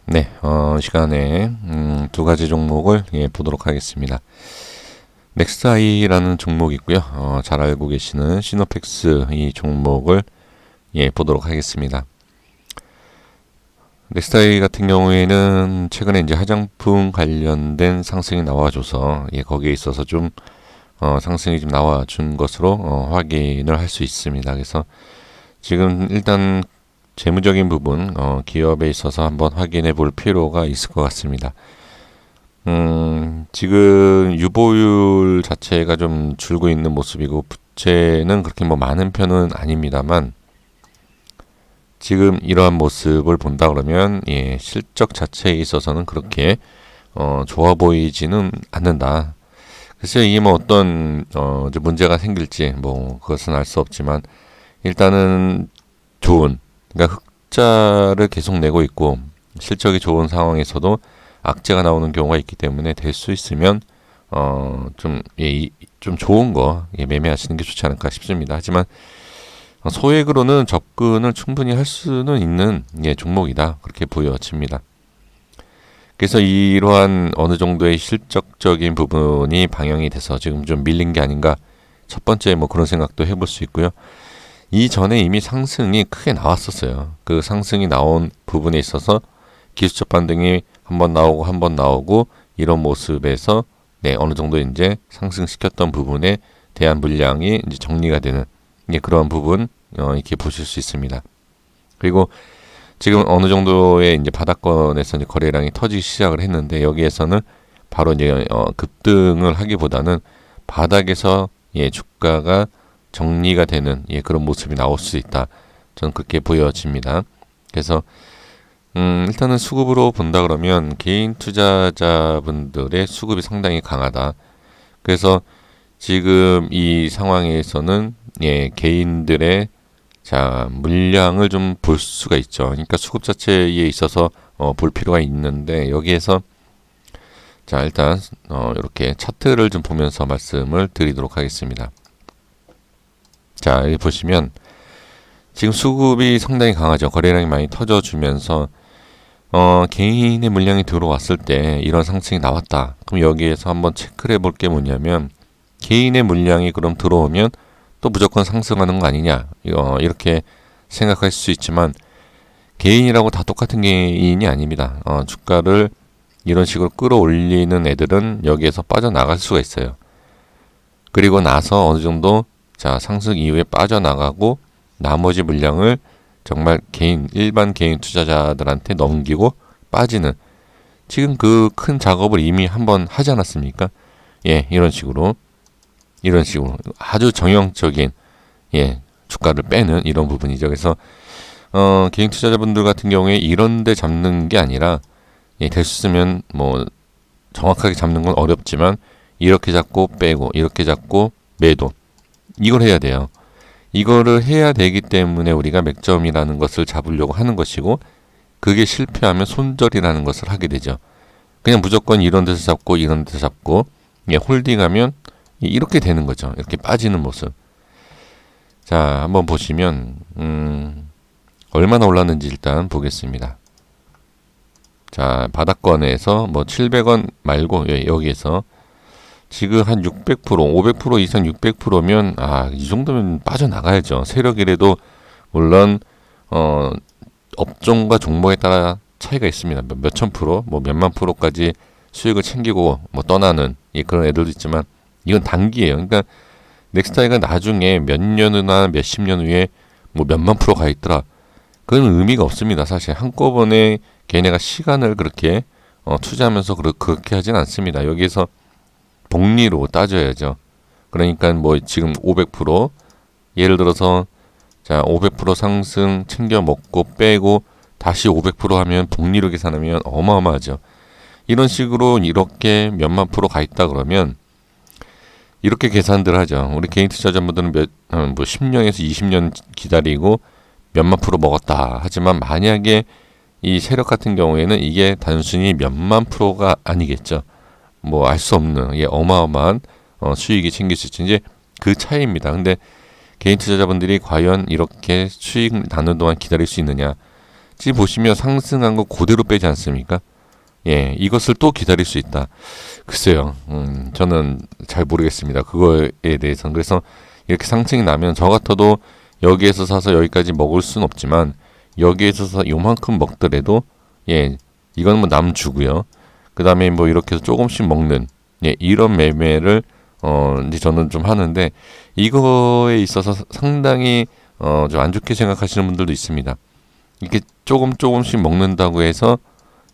네, 시간에 두 가지 종목을 보도록 하겠습니다. 넥스트아이라는 종목이 있고요. 잘 알고 계시는 시노펙스 이 종목을 보도록 하겠습니다. 넥스트아이 같은 경우에는 최근에 이제 화장품 관련된 상승이 나와줘서 거기에 있어서 좀 상승이 좀 나와준 것으로 확인을 할 수 있습니다. 그래서 지금 일단 재무적인 부분, 기업에 있어서 한번 확인해 볼 필요가 있을 것 같습니다. 지금 유보율 자체가 좀 줄고 있는 모습이고, 부채는 그렇게 뭐 많은 편은 아닙니다만, 지금 이러한 모습을 본다 그러면, 실적 자체에 있어서는 그렇게, 좋아 보이지는 않는다. 글쎄요, 이게 뭐 어떤, 이제 문제가 생길지, 뭐, 그것은 알 수 없지만, 일단은 좋은, 그러니까 흑자를 계속 내고 있고 실적이 좋은 상황에서도 악재가 나오는 경우가 있기 때문에 될 수 있으면 좀 좋은 거 매매하시는 게 좋지 않을까 싶습니다. 하지만 소액으로는 접근을 충분히 할 수는 있는 종목이다, 그렇게 보여집니다. 그래서 이러한 어느 정도의 실적적인 부분이 방영이 돼서 지금 좀 밀린 게 아닌가, 첫 번째 뭐 그런 생각도 해볼 수 있고요. 이전에 이미 상승이 크게 나왔었어요. 그 상승이 나온 부분에 있어서 기술적 반등이 한번 나오고 한번 나오고 이런 모습에서 어느 정도 이제 상승시켰던 부분에 대한 물량이 이제 정리가 되는 그런 부분 이렇게 보실 수 있습니다. 그리고 지금 어느 정도의 이제 바닥권에서 이제 거래량이 터지기 시작을 했는데, 여기에서는 바로 이제 급등을 하기보다는 바닥에서 주가가 정리가 되는 그런 모습이 나올 수 있다, 저는 그렇게 보여집니다. 그래서 일단은 수급으로 본다 그러면 개인 투자자분들의 수급이 상당히 강하다. 그래서 지금 이 상황에서는 개인들의 물량을 좀 볼 수가 있죠. 그러니까 수급 자체에 있어서 볼 필요가 있는데, 여기에서 일단 이렇게 차트를 좀 보면서 말씀을 드리도록 하겠습니다. 여기 보시면 지금 수급이 상당히 강하죠. 거래량이 많이 터져주면서 개인의 물량이 들어왔을 때 이런 상승이 나왔다. 그럼 여기에서 한번 체크를 해볼 게 뭐냐면, 개인의 물량이 그럼 들어오면 또 무조건 상승하는 거 아니냐, 이렇게 생각할 수 있지만, 개인이라고 다 똑같은 개인이 아닙니다. 주가를 이런 식으로 끌어올리는 애들은 여기에서 빠져나갈 수가 있어요. 그리고 나서 어느 정도 상승 이후에 빠져나가고 나머지 물량을 정말 일반 개인 투자자들한테 넘기고 빠지는, 지금 그 큰 작업을 이미 한번 하지 않았습니까? 이런 식으로 아주 정형적인 주가를 빼는 이런 부분이죠. 그래서 개인 투자자분들 같은 경우에 이런데 잡는 게 아니라, 될 수 있으면 뭐 정확하게 잡는 건 어렵지만 이렇게 잡고 빼고 이렇게 잡고 매도, 이걸 해야 돼요. 이거를 해야 되기 때문에 우리가 맥점이라는 것을 잡으려고 하는 것이고, 그게 실패하면 손절이라는 것을 하게 되죠. 그냥 무조건 이런 데서 잡고 이런 데서 잡고 홀딩하면 이렇게 되는 거죠. 이렇게 빠지는 모습. 한번 보시면 얼마나 올랐는지 일단 보겠습니다. 바닥권에서 뭐 700원 말고 여기에서 지금 한 600%, 500% 이상 600%면 이 정도면 빠져나가야죠. 세력이라도 물론 업종과 종목에 따라 차이가 있습니다. 몇천 프로, 뭐 몇만 프로까지 수익을 챙기고 뭐 떠나는 그런 애들도 있지만, 이건 단기예요. 그러니까 넥스타이가 나중에 몇 년이나 몇십 년 후에 뭐 몇만 프로 가 있더라, 그건 의미가 없습니다. 사실 한꺼번에 걔네가 시간을 그렇게 투자하면서 그렇게 하진 않습니다. 여기에서 복리로 따져야죠. 그러니까 뭐 지금 500%, 예를 들어서 500% 상승 챙겨 먹고 빼고 다시 500% 하면 복리로 계산하면 어마어마하죠. 이런 식으로 이렇게 몇만 프로 가 있다 그러면 이렇게 계산들 하죠. 우리 개인 투자자분들은 뭐 10년에서 20년 기다리고 몇만 프로 먹었다. 하지만 만약에 이 세력 같은 경우에는 이게 단순히 몇만 프로가 아니겠죠. 뭐 알 수 없는 어마어마한 수익이 생길 수 있지. 이제 그 차이입니다. 근데 개인 투자자분들이 과연 이렇게 수익 나는 동안 기다릴 수 있느냐? 꼭지 보시면 상승한 거 그대로 빼지 않습니까? 예, 이것을 또 기다릴 수 있다. 글쎄요, 저는 잘 모르겠습니다. 그거에 대해서는. 그래서 이렇게 상승이 나면 저 같아도 여기에서 사서 여기까지 먹을 순 없지만 여기에서 사서 요만큼 먹더라도 예, 이건 뭐 남 주고요. 그 다음에 뭐 이렇게 해서 조금씩 먹는 예, 이런 매매를 이제 저는 좀 하는데 이거에 있어서 상당히 좀 안 좋게 생각하시는 분들도 있습니다. 이렇게 조금씩 먹는다고 해서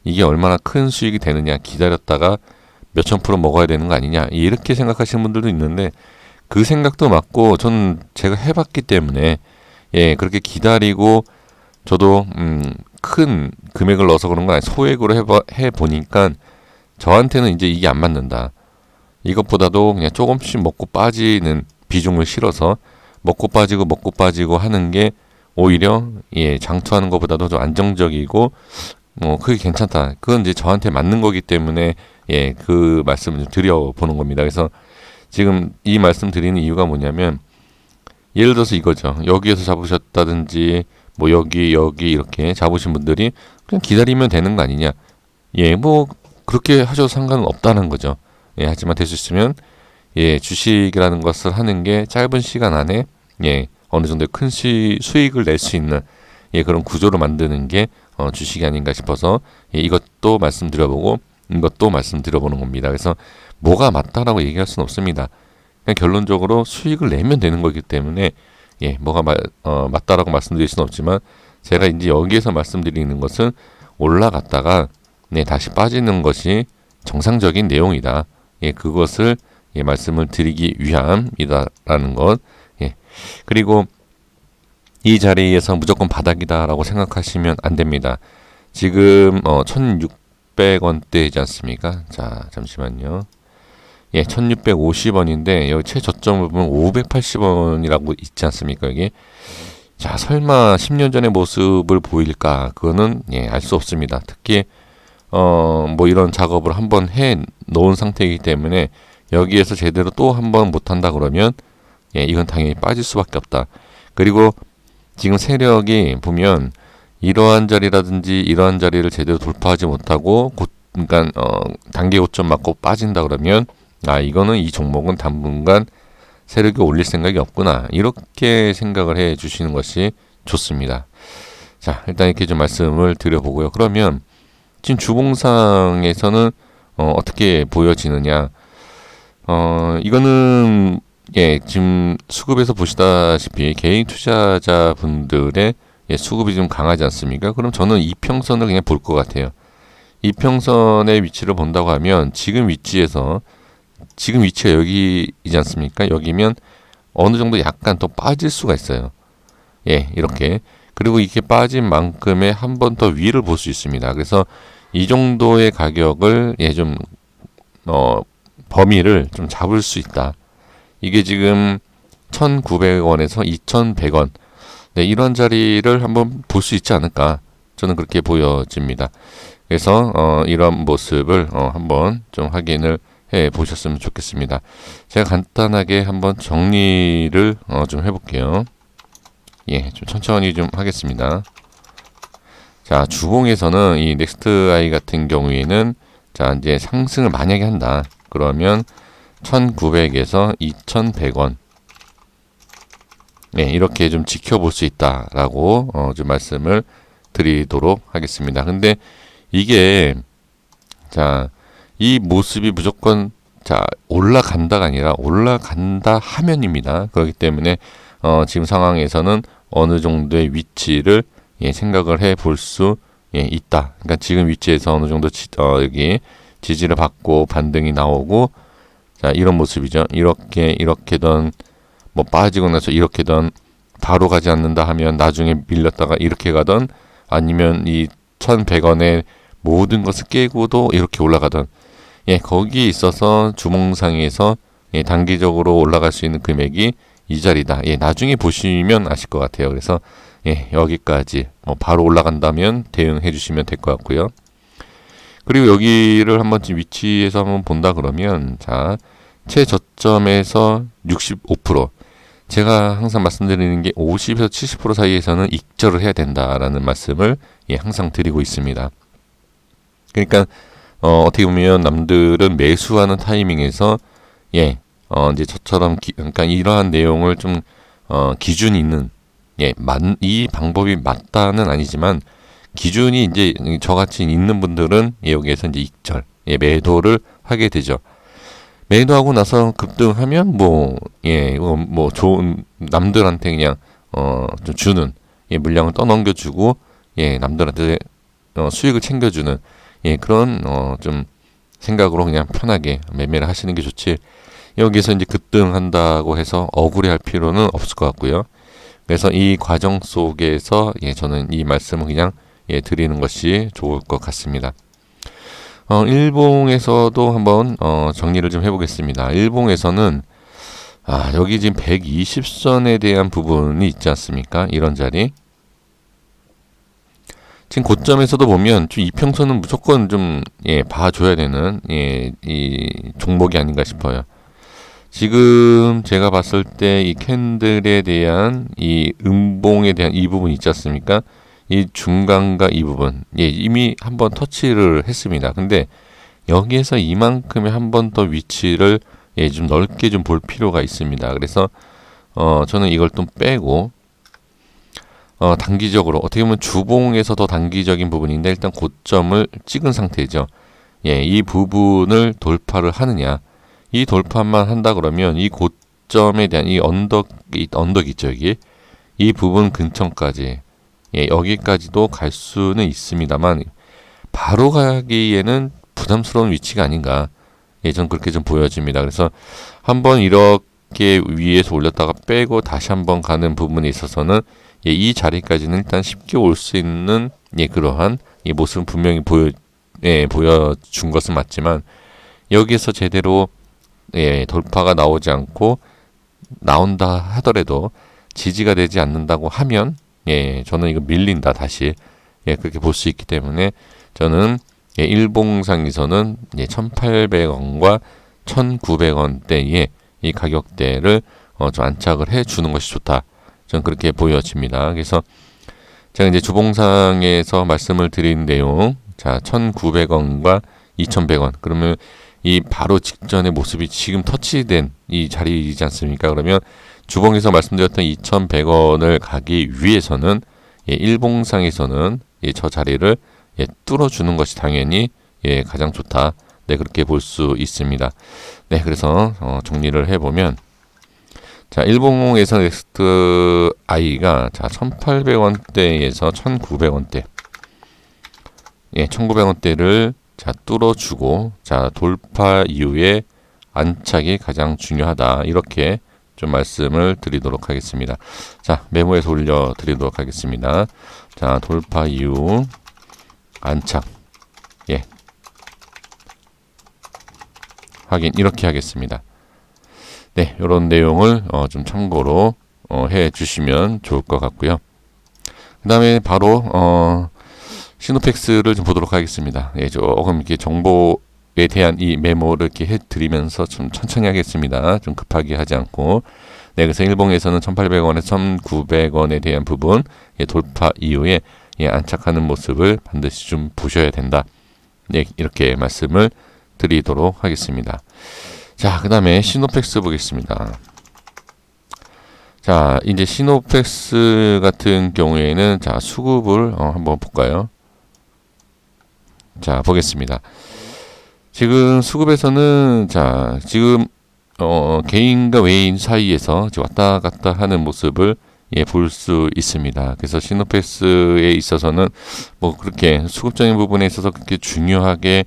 이게 얼마나 큰 수익이 되느냐, 기다렸다가 몇천 프로 먹어야 되는 거 아니냐, 이렇게 생각하시는 분들도 있는데 그 생각도 맞고 저는 제가 해봤기 때문에 예, 그렇게 기다리고 저도 큰 금액을 넣어서 그런 건 아니 소액으로 해보니까 저한테는 이제 이게 안 맞는다. 이것보다도 그냥 조금씩 먹고 빠지는 비중을 실어서 먹고 빠지고 하는 게 오히려 예, 장투하는 것보다도 좀 안정적이고 그게 괜찮다. 그건 이제 저한테 맞는 거기 때문에 예, 그 말씀을 좀 드려보는 겁니다. 그래서 지금 이 말씀 드리는 이유가 뭐냐면 예를 들어서 이거죠. 여기에서 잡으셨다든지 뭐 여기 이렇게 잡으신 분들이 그냥 기다리면 되는 거 아니냐. 예, 뭐 그렇게 하셔도 상관은 없다는 거죠. 예, 하지만 될 수 있으면 예, 주식이라는 것을 하는 게 짧은 시간 안에 예, 어느 정도의 큰 수익을 낼 수 있는 예, 그런 구조를 만드는 게 주식이 아닌가 싶어서 예, 이것도 말씀드려보고 이것도 말씀드려보는 겁니다. 그래서 뭐가 맞다라고 얘기할 수는 없습니다. 그냥 결론적으로 수익을 내면 되는 거기 때문에 예, 뭐가 맞다라고 말씀드릴 수는 없지만 제가 이제 여기에서 말씀드리는 것은 올라갔다가 네, 다시 빠지는 것이 정상적인 내용이다. 예, 그것을 예, 말씀을 드리기 위함이다라는 것. 예. 그리고 이 자리에서 무조건 바닥이다라고 생각하시면 안 됩니다. 지금 1,600원대이지 않습니까? 자, 잠시만요. 예, 1,650원인데 여기 최저점을 보면 580원이라고 있지 않습니까? 여기. 자, 설마 10년 전의 모습을 보일까? 그거는 예, 알 수 없습니다. 특히 뭐 이런 작업을 한번 해 놓은 상태이기 때문에 여기에서 제대로 또 한번 못한다 그러면 예, 이건 당연히 빠질 수밖에 없다. 그리고 지금 세력이 보면 이러한 자리라든지 이러한 자리를 제대로 돌파하지 못하고 그러니까 단기 고점 맞고 빠진다 그러면 아, 이거는 이 종목은 당분간 세력이 올릴 생각이 없구나, 이렇게 생각을 해 주시는 것이 좋습니다. 자, 일단 이렇게 좀 말씀을 드려보고요. 그러면 지금 주봉상에서는 어떻게 보여지느냐? 이거는 예, 지금 수급에서 보시다시피 개인 투자자분들의 예, 수급이 좀 강하지 않습니까? 그럼 저는 이평선을 그냥 볼 것 같아요. 이평선의 위치를 본다고 하면 지금 위치가 여기이지 않습니까? 여기면 어느 정도 약간 더 빠질 수가 있어요. 예, 이렇게. 그리고 이렇게 빠진 만큼의 한 번 더 위를 볼 수 있습니다. 그래서 이 정도의 가격을 예, 좀 범위를 좀 잡을 수 있다. 이게 지금 1,900원에서 2,100원. 네, 이런 자리를 한번 볼 수 있지 않을까? 저는 그렇게 보여집니다. 그래서 이런 모습을 한번 좀 확인을 해 보셨으면 좋겠습니다. 제가 간단하게 한번 정리를 좀 해볼게요. 예, 좀 천천히 좀 하겠습니다. 자, 주봉에서는 이 넥스트아이 같은 경우에는 자, 이제 상승을 만약에 한다. 그러면 1,900에서 2,100원. 네, 이렇게 좀 지켜볼 수 있다라고 좀 말씀을 드리도록 하겠습니다. 근데 이게 자, 이 모습이 무조건 자, 올라간다가 아니라 올라간다 하면입니다. 그렇기 때문에 지금 상황에서는 어느 정도의 위치를 예, 생각을 해 볼 수 예, 있다. 그러니까 지금 위치에서 어느 정도 여기 지지를 받고 반등이 나오고 자, 이런 모습이죠. 이렇게든 뭐 빠지고 나서 이렇게든 바로 가지 않는다 하면 나중에 밀렸다가 이렇게 가던 아니면 이 1,100원의 모든 것을 깨고도 이렇게 올라가던 예, 거기에 있어서 주봉상에서 예, 단기적으로 올라갈 수 있는 금액이 이 자리다. 예, 나중에 보시면 아실 것 같아요. 그래서 예, 여기까지 바로 올라간다면 대응해 주시면 될 것 같고요. 그리고 여기를 한번 지금 위치에서 한번 본다 그러면 자, 최저점에서 65%, 제가 항상 말씀드리는 게 50에서 70% 사이에서는 익절을 해야 된다라는 말씀을 항상 드리고 있습니다. 그러니까 어떻게 보면 남들은 매수하는 타이밍에서 이제 저처럼 그러니까 이러한 내용을 좀 기준이 있는 이 방법이 맞다는 아니지만 기준이 이제 저같이 있는 분들은 여기에서 이제 익절 매도를 하게 되죠. 매도하고 나서 급등하면 뭐 좋은 남들한테 그냥 좀 주는 물량을 떠넘겨주고 남들한테 수익을 챙겨주는 그런 좀 생각으로 그냥 편하게 매매를 하시는 게 좋지. 여기서 이제 급등한다고 해서 억울해할 필요는 없을 것 같고요. 그래서 이 과정 속에서 저는 이 말씀을 그냥 드리는 것이 좋을 것 같습니다. 일봉에서도 한번 정리를 좀 해보겠습니다. 일봉에서는 여기 지금 120선에 대한 부분이 있지 않습니까? 이런 자리. 지금 고점에서도 보면 좀 이평선은 무조건 좀 봐줘야 되는 이 종목이 아닌가 싶어요. 지금 제가 봤을 때 이 캔들에 대한 이 음봉에 대한 이 부분 있지 않습니까? 이 중간과 이 부분 이미 한번 터치를 했습니다. 근데 여기에서 이만큼의 한 번 더 위치를 좀 넓게 좀 볼 필요가 있습니다. 그래서 저는 이걸 좀 빼고 단기적으로 어떻게 보면 주봉에서 더 단기적인 부분인데 일단 고점을 찍은 상태죠. 이 부분을 돌파를 하느냐, 이 돌파만 한다 그러면 이 고점에 대한 이 언덕 있죠, 여기 이 부분 근처까지 여기까지도 갈 수는 있습니다만 바로 가기에는 부담스러운 위치가 아닌가. 전 그렇게 좀 보여집니다. 그래서 한번 이렇게 위에서 올렸다가 빼고 다시 한번 가는 부분에 있어서는 이 자리까지는 일단 쉽게 올 수 있는 그러한 모습은 분명히 보여준 것은 맞지만 여기에서 제대로 돌파가 나오지 않고 나온다 하더라도 지지가 되지 않는다고 하면 저는 이거 밀린다 다시 그렇게 볼 수 있기 때문에 저는 일봉상에서는 1,800원과 1,900원대의 이 가격대를 좀 안착을 해 주는 것이 좋다. 저는 그렇게 보여집니다. 그래서 제가 이제 주봉상에서 말씀을 드린 내용, 자 1,900원과 2,100원. 그러면 이 바로 직전의 모습이 지금 터치된 이 자리이지 않습니까? 그러면 주봉에서 말씀드렸던 2,100원을 가기 위해서는 일봉상에서는 저 자리를 뚫어주는 것이 당연히 가장 좋다. 그렇게 볼 수 있습니다. 그래서 정리를 해보면 자 일봉에서 넥스트 I가 자 1,800원대에서 1,900원대 1,900원대를 자 뚫어주고 자 돌파 이후에 안착이 가장 중요하다. 이렇게 좀 말씀을 드리도록 하겠습니다. 자 메모에서 올려드리도록 하겠습니다. 자 돌파 이후 안착 확인 이렇게 하겠습니다. 이런 내용을 좀 참고로 해 주시면 좋을 것 같고요. 그 다음에 바로 시노펙스를 좀 보도록 하겠습니다. 조금 이렇게 정보에 대한 이 메모를 이렇게 해드리면서 좀 천천히 하겠습니다. 좀 급하게 하지 않고. 그래서 일봉에서는 1,800원에서 1,900원에 대한 부분 돌파 이후에 안착하는 모습을 반드시 좀 보셔야 된다. 이렇게 말씀을 드리도록 하겠습니다. 자, 그 다음에 시노펙스 보겠습니다. 자, 이제 시노펙스 같은 경우에는 자, 수급을 한번 볼까요? 자, 보겠습니다. 지금 수급에서는 자, 지금 개인과 외인 사이에서 왔다 갔다 하는 모습을 볼 수 있습니다. 그래서 시노펙스에 있어서는 뭐 그렇게 수급적인 부분에 있어서 그렇게 중요하게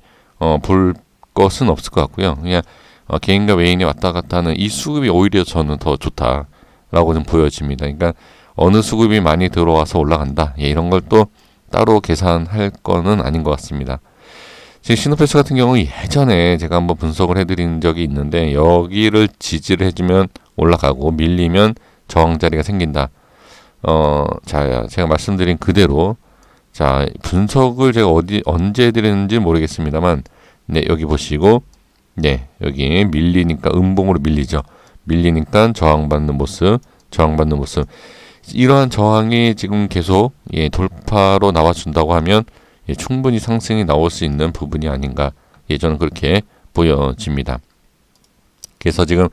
볼 것은 없을 것 같고요. 그냥 개인과 외인이 왔다 갔다 하는 이 수급이 오히려 저는 더 좋다라고 좀 보여집니다. 그러니까 어느 수급이 많이 들어와서 올라간다. 이런 걸 또 따로 계산할 거는 아닌 것 같습니다. 지금 시노펙스 같은 경우 예전에 제가 한번 분석을 해드린 적이 있는데 여기를 지지를 해주면 올라가고 밀리면 저항자리가 생긴다. 자, 제가 말씀드린 그대로 자, 분석을 제가 언제 해드렸는지 모르겠습니다만 여기 보시고 여기 밀리니까 음봉으로 밀리죠. 밀리니까 저항받는 모습 저항받는 모습. 이러한 저항이 지금 계속 돌파로 나와준다고 하면 충분히 상승이 나올 수 있는 부분이 아닌가. 저는 그렇게 보여집니다. 그래서 지금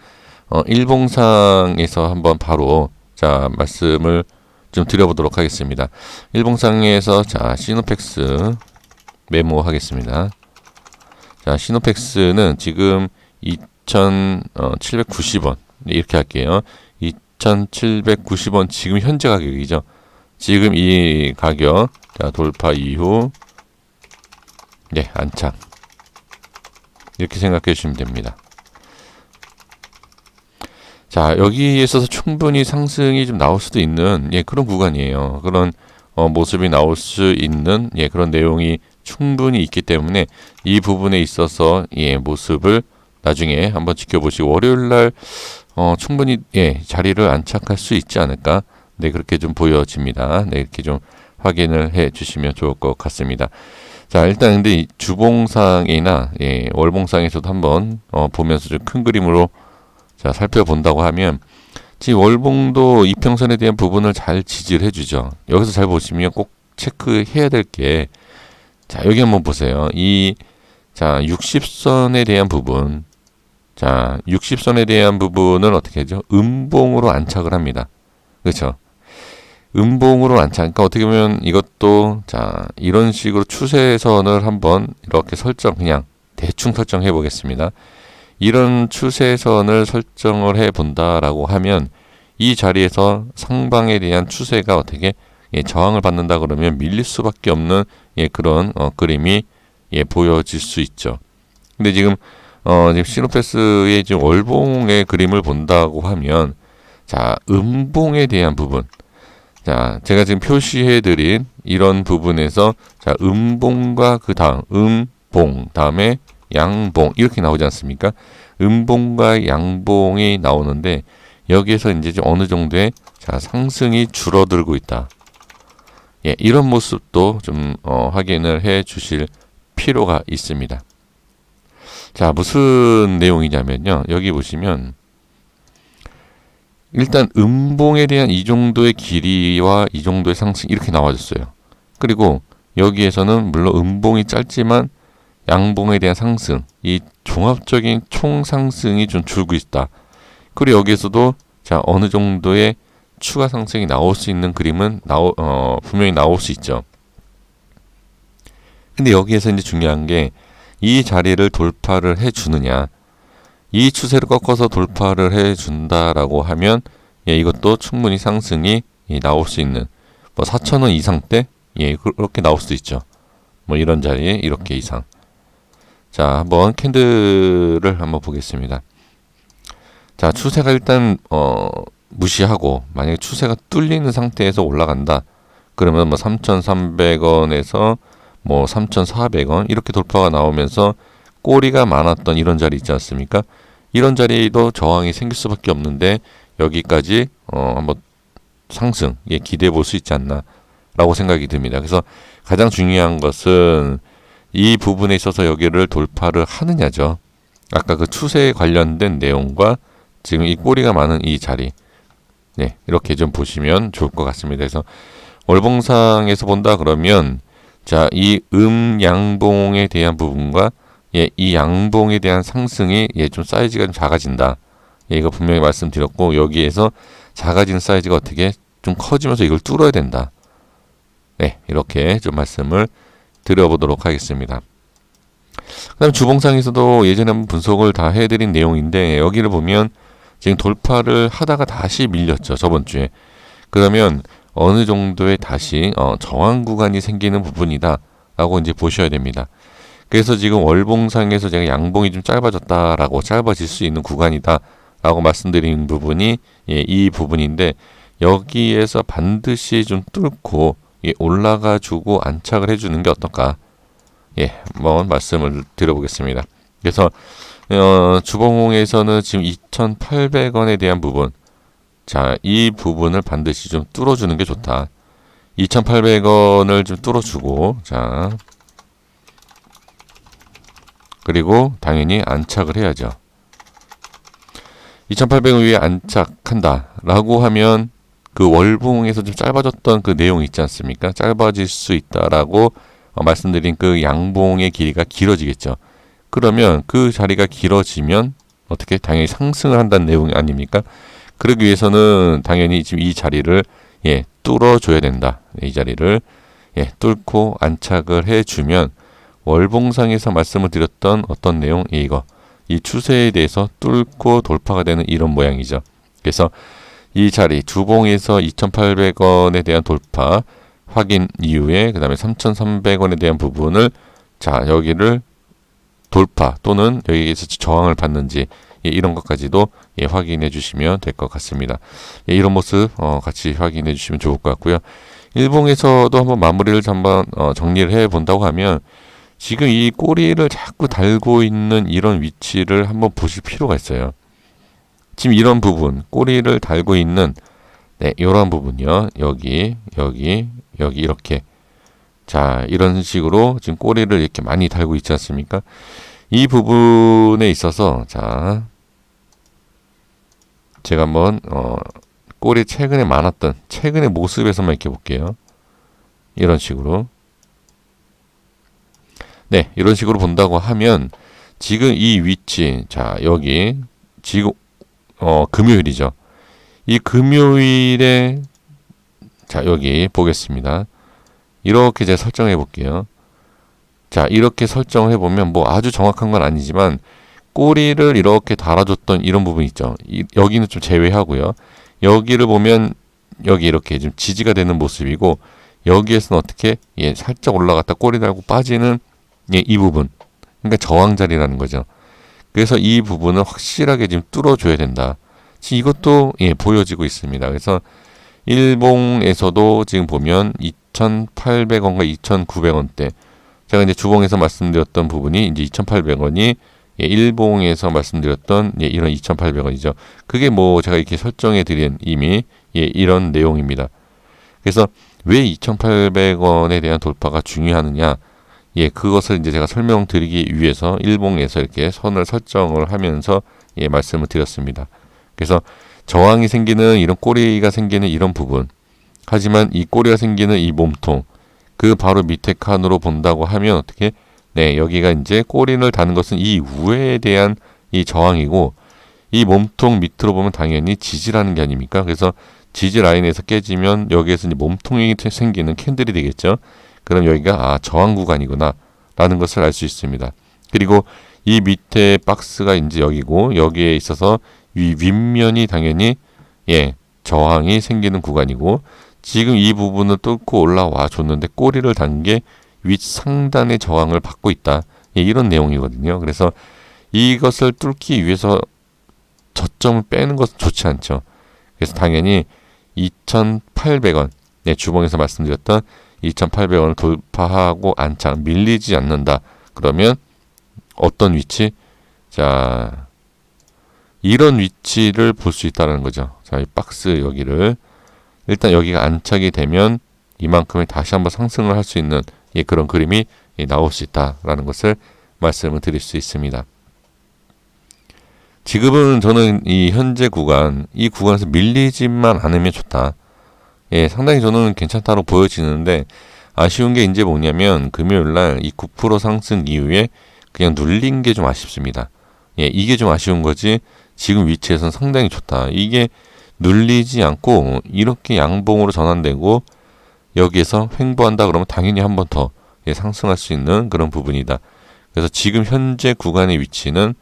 일봉상에서 한번 바로 자 말씀을 좀 드려보도록 하겠습니다. 일봉상에서 자 시노펙스 메모하겠습니다. 자 시노펙스는 지금 2,790원 이렇게 할게요. 2,790원 지금 현재 가격이죠. 지금 이 가격 자 돌파 이후 안착 이렇게 생각해 주시면 됩니다. 자 여기에 있어서 충분히 상승이 좀 나올 수도 있는 그런 구간이에요. 그런 모습이 나올 수 있는 그런 내용이 충분히 있기 때문에 이 부분에 있어서 모습을 나중에 한번 지켜보시고 월요일날 충분히 자리를 안착할 수 있지 않을까 그렇게 좀 보여집니다. 이렇게 좀 확인을 해 주시면 좋을 것 같습니다. 자 일단 근데 이 주봉상이나 월봉상에서도 한번 보면서 좀 큰 그림으로 자 살펴본다고 하면 지금 월봉도 이평선에 대한 부분을 잘 지지를 해주죠. 여기서 잘 보시면 꼭 체크해야 될 게 자 여기 한번 보세요. 자 60선에 대한 부분 자 60선에 대한 부분을 어떻게 하죠? 음봉으로 안착을 합니다. 그렇죠? 음봉으로 안착. 그러니까 어떻게 보면 이것도 자 이런 식으로 추세선을 한번 이렇게 그냥 대충 설정해 보겠습니다. 이런 추세선을 설정을 해 본다라고 하면 이 자리에서 상방에 대한 추세가 어떻게 저항을 받는다 그러면 밀릴 수밖에 없는 그런 그림이 보여질 수 있죠. 근데 지금 시노패스의 지금 월봉의 그림을 본다고 하면 자 음봉에 대한 부분 자 제가 지금 표시해드린 이런 부분에서 자 음봉과 그 다음 음봉 다음에 양봉 이렇게 나오지 않습니까? 음봉과 양봉이 나오는데 여기에서 이제 어느 정도의 자 상승이 줄어들고 있다. 이런 모습도 좀 확인을 해 주실 필요가 있습니다. 자 무슨 내용이냐면요. 여기 보시면 일단 음봉에 대한 이 정도의 길이와 이 정도의 상승 이렇게 나와줬어요. 그리고 여기에서는 물론 음봉이 짧지만 양봉에 대한 상승, 이 종합적인 총 상승이 좀 줄고 있다. 그리고 여기에서도 자 어느 정도의 추가 상승이 나올 수 있는 그림은 분명히 나올 수 있죠. 근데 여기에서 이제 중요한 게 이 자리를 돌파를 해주느냐, 이 추세를 꺾어서 돌파를 해준다라고 하면 이것도 충분히 상승이 나올 수 있는 4,000원 이상대 그렇게 나올 수도 있죠. 이런 자리에 이렇게 이상. 자 한번 캔들을 한번 보겠습니다. 자 추세가 일단 무시하고 만약에 추세가 뚫리는 상태에서 올라간다 그러면 3,300원에서 3,400원 이렇게 돌파가 나오면서 꼬리가 많았던 이런 자리 있지 않습니까? 이런 자리도 저항이 생길 수밖에 없는데 여기까지 한번 상승 기대해 볼 수 있지 않나 라고 생각이 듭니다. 그래서 가장 중요한 것은 이 부분에 있어서 여기를 돌파를 하느냐죠. 아까 그 추세에 관련된 내용과 지금 이 꼬리가 많은 이 자리 이렇게 좀 보시면 좋을 것 같습니다. 그래서 월봉상에서 본다 그러면 자, 이 양봉에 대한 부분과 이 양봉에 대한 상승이 좀 사이즈가 좀 작아진다. 이거 분명히 말씀드렸고 여기에서 작아지는 사이즈가 어떻게 좀 커지면서 이걸 뚫어야 된다. 이렇게 좀 말씀을 드려보도록 하겠습니다. 그 다음 주봉상에서도 예전에 한번 분석을 다 해드린 내용인데 여기를 보면 지금 돌파를 하다가 다시 밀렸죠. 저번 주에. 그러면 어느 정도의 다시 저항 구간이 생기는 부분이다 라고 이제 보셔야 됩니다. 그래서 지금 월봉상에서 제가 양봉이 좀 짧아졌다라고 짧아질 수 있는 구간이다 라고 말씀드린 부분이 이 부분인데 여기에서 반드시 좀 뚫고 올라가 주고 안착을 해주는 게 어떨까 한번 말씀을 드려보겠습니다. 그래서 주봉에서는 지금 2,800원에 대한 부분 자, 이 부분을 반드시 좀 뚫어주는 게 좋다. 2,800원을 좀 뚫어주고 자 그리고 당연히 안착을 해야죠. 2,800원 위에 안착한다라고 하면 그 월봉에서 좀 짧아졌던 그 내용 있지 않습니까? 짧아질 수 있다라고 말씀드린 그 양봉의 길이가 길어지겠죠. 그러면 그 자리가 길어지면 어떻게 당연히 상승을 한다는 내용 아닙니까? 그러기 위해서는 당연히 지금 이 자리를 뚫어줘야 된다. 이 자리를 뚫고 안착을 해주면 월봉상에서 말씀을 드렸던 어떤 내용 이 추세에 대해서 뚫고 돌파가 되는 이런 모양이죠. 그래서 이 자리 주봉에서 2,800원에 대한 돌파 확인 이후에 그 다음에 3,300원에 대한 부분을 자 여기를 돌파 또는 여기에서 저항을 받는지 이런 것까지도 확인해 주시면 될 것 같습니다. 이런 모습 같이 확인해 주시면 좋을 것 같고요. 일봉에서도 한번 마무리를 한번 정리를 해 본다고 하면 지금 이 꼬리를 자꾸 달고 있는 이런 위치를 한번 보실 필요가 있어요. 지금 이런 부분 꼬리를 달고 있는 이런 부분이요. 여기 이렇게 자 이런 식으로 지금 꼬리를 이렇게 많이 달고 있지 않습니까? 이 부분에 있어서 자 제가 한번 꼬리 최근에 많았던 최근의 모습에서만 이렇게 볼게요. 이런 식으로 이런 식으로 본다고 하면 지금 이 위치 자 여기 지금 금요일이죠. 이 금요일에 자 여기 보겠습니다. 이렇게 제가 설정해 볼게요. 자 이렇게 설정을 해보면 뭐 아주 정확한 건 아니지만 꼬리를 이렇게 달아줬던 이런 부분 있죠. 여기는 좀 제외하고요. 여기를 보면 여기 이렇게 좀 지지가 되는 모습이고 여기에서는 어떻게 살짝 올라갔다 꼬리 달고 빠지는 이 부분 그러니까 저항 자리라는 거죠. 그래서 이 부분을 확실하게 지금 뚫어줘야 된다. 지금 이것도 보여지고 있습니다. 그래서 일봉에서도 지금 보면 2,800원과 2,900원대 제가 이제 주봉에서 말씀드렸던 부분이 이제 2,800원이 일봉에서 말씀드렸던 이런 2,800원이죠. 그게 뭐 제가 이렇게 설정해 드린 이미 이런 내용입니다. 그래서 왜 2,800원에 대한 돌파가 중요하느냐? 그것을 이제 제가 설명드리기 위해서 일봉에서 이렇게 선을 설정을 하면서 말씀을 드렸습니다. 그래서 저항이 생기는 이런 꼬리가 생기는 이런 부분 하지만 이 꼬리가 생기는 이 몸통 그 바로 밑에 칸으로 본다고 하면 어떻게 여기가 이제 꼬리를 다는 것은 이 우회에 대한 이 저항이고 이 몸통 밑으로 보면 당연히 지지라는 게 아닙니까? 그래서 지지 라인에서 깨지면 여기에서 이제 몸통이 생기는 캔들이 되겠죠. 그럼 여기가 저항 구간이구나 라는 것을 알 수 있습니다. 그리고 이 밑에 박스가 이제 여기고 여기에 있어서 이 윗면이 당연히 저항이 생기는 구간이고 지금 이 부분을 뚫고 올라와 줬는데 꼬리를 단 게 윗 상단의 저항을 받고 있다. 이런 내용이거든요. 그래서 이것을 뚫기 위해서 저점을 빼는 것은 좋지 않죠. 그래서 당연히 2,800원 주봉에서 말씀드렸던 2,800원을 돌파하고 안착 밀리지 않는다. 그러면 어떤 위치? 자 이런 위치를 볼 수 있다는 거죠. 자, 이 박스 여기를 일단 여기가 안착이 되면 이만큼의 다시 한번 상승을 할 수 있는 그런 그림이 나올 수 있다라는 것을 말씀을 드릴 수 있습니다. 지금은 저는 이 현재 구간, 이 구간에서 밀리지만 않으면 좋다. 상당히 저는 괜찮다고 보여지는데 아쉬운 게 이제 뭐냐면 금요일날 이 9% 상승 이후에 그냥 눌린 게 좀 아쉽습니다. 이게 좀 아쉬운 거지 지금 위치에서는 상당히 좋다. 이게 눌리지 않고 이렇게 양봉으로 전환되고 여기에서 횡보한다 그러면 당연히 한 번 더 상승할 수 있는 그런 부분이다. 그래서 지금 현재 구간의 위치는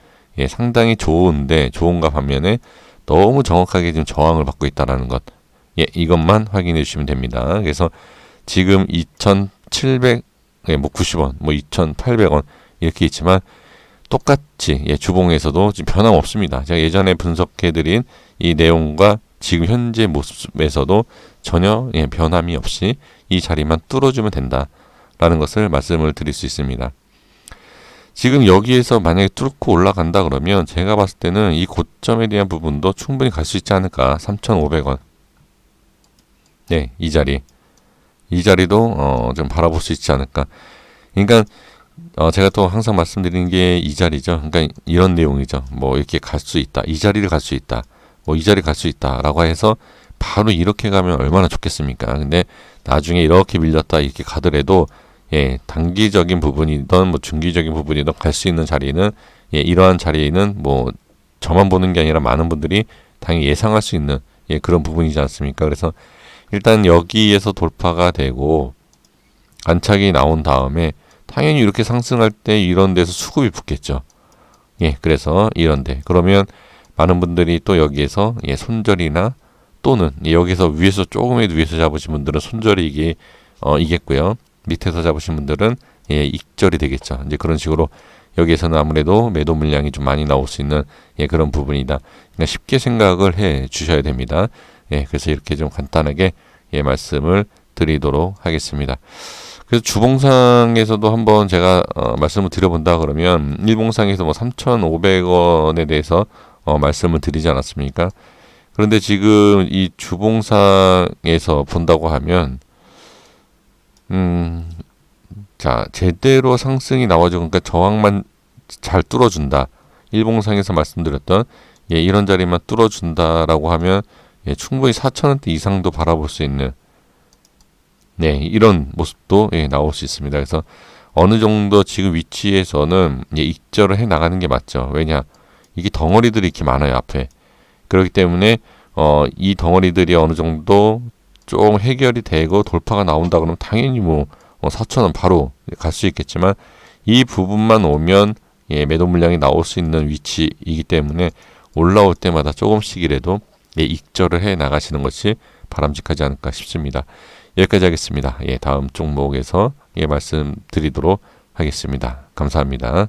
상당히 좋은가 반면에 너무 정확하게 지금 저항을 받고 있다라는 것. 이것만 확인해 주시면 됩니다. 그래서 지금 2,700, 90원, 2,800원 이렇게 있지만 똑같이 주봉에서도 지금 변함없습니다. 제가 예전에 분석해드린 이 내용과 지금 현재 모습에서도 전혀 변함이 없이 이 자리만 뚫어주면 된다라는 것을 말씀을 드릴 수 있습니다. 지금 여기에서 만약에 뚫고 올라간다 그러면 제가 봤을 때는 이 고점에 대한 부분도 충분히 갈 수 있지 않을까. 3,500원. 이 자리도 좀 바라볼 수 있지 않을까. 그러니까 제가 또 항상 말씀드리는 게 이 자리죠. 그러니까 이런 내용이죠. 뭐 이렇게 갈 수 있다. 이 자리를 갈 수 있다. 뭐 이 자리 갈 수 있다라고 해서 바로 이렇게 가면 얼마나 좋겠습니까? 근데 나중에 이렇게 밀렸다 이렇게 가더라도 예, 단기적인 부분이든 뭐 중기적인 부분이든 갈 수 있는 자리는 예, 이러한 자리는 뭐 저만 보는 게 아니라 많은 분들이 당연히 예상할 수 있는 예, 그런 부분이지 않습니까? 그래서 일단 여기에서 돌파가 되고 안착이 나온 다음에 당연히 이렇게 상승할 때 이런 데서 수급이 붙겠죠. 예, 그래서 이런데 그러면 많은 분들이 또 여기에서 예, 손절이나 또는 예, 여기서 위에서 조금이라도 위에서 잡으신 분들은 손절이 이게 이겠고요. 밑에서 잡으신 분들은 예, 익절이 되겠죠. 이제 그런 식으로 여기에서는 아무래도 매도 물량이 좀 많이 나올 수 있는 예, 그런 부분이다. 그러니까 쉽게 생각을 해 주셔야 됩니다. 예, 그래서 이렇게 좀 간단하게 예, 말씀을 드리도록 하겠습니다. 그래서 주봉상에서도 한번 제가 말씀을 드려본다 그러면 일봉상에서 뭐 3,500원에 대해서 말씀을 드리지 않았습니까? 그런데 지금 이 주봉상에서 본다고 하면 자, 제대로 상승이 나와줘. 그러니까 저항만 잘 뚫어준다. 일봉상에서 말씀드렸던 예, 이런 자리만 뚫어준다라고 하면 예, 충분히 4,000원대 이상도 바라볼 수 있는 네, 이런 모습도 예, 나올 수 있습니다. 그래서 어느 정도 지금 위치에서는 예, 익절을 해 나가는 게 맞죠. 왜냐? 이게 덩어리들이 이렇게 많아요, 앞에. 그렇기 때문에 이 덩어리들이 어느 정도 좀 해결이 되고 돌파가 나온다 그러면 당연히 뭐 4,000원 바로 갈 수 있겠지만 이 부분만 오면 예, 매도 물량이 나올 수 있는 위치이기 때문에 올라올 때마다 조금씩이라도 예, 익절을 해 나가시는 것이 바람직하지 않을까 싶습니다. 여기까지 하겠습니다. 예, 다음 종목에서 예, 말씀드리도록 하겠습니다. 감사합니다.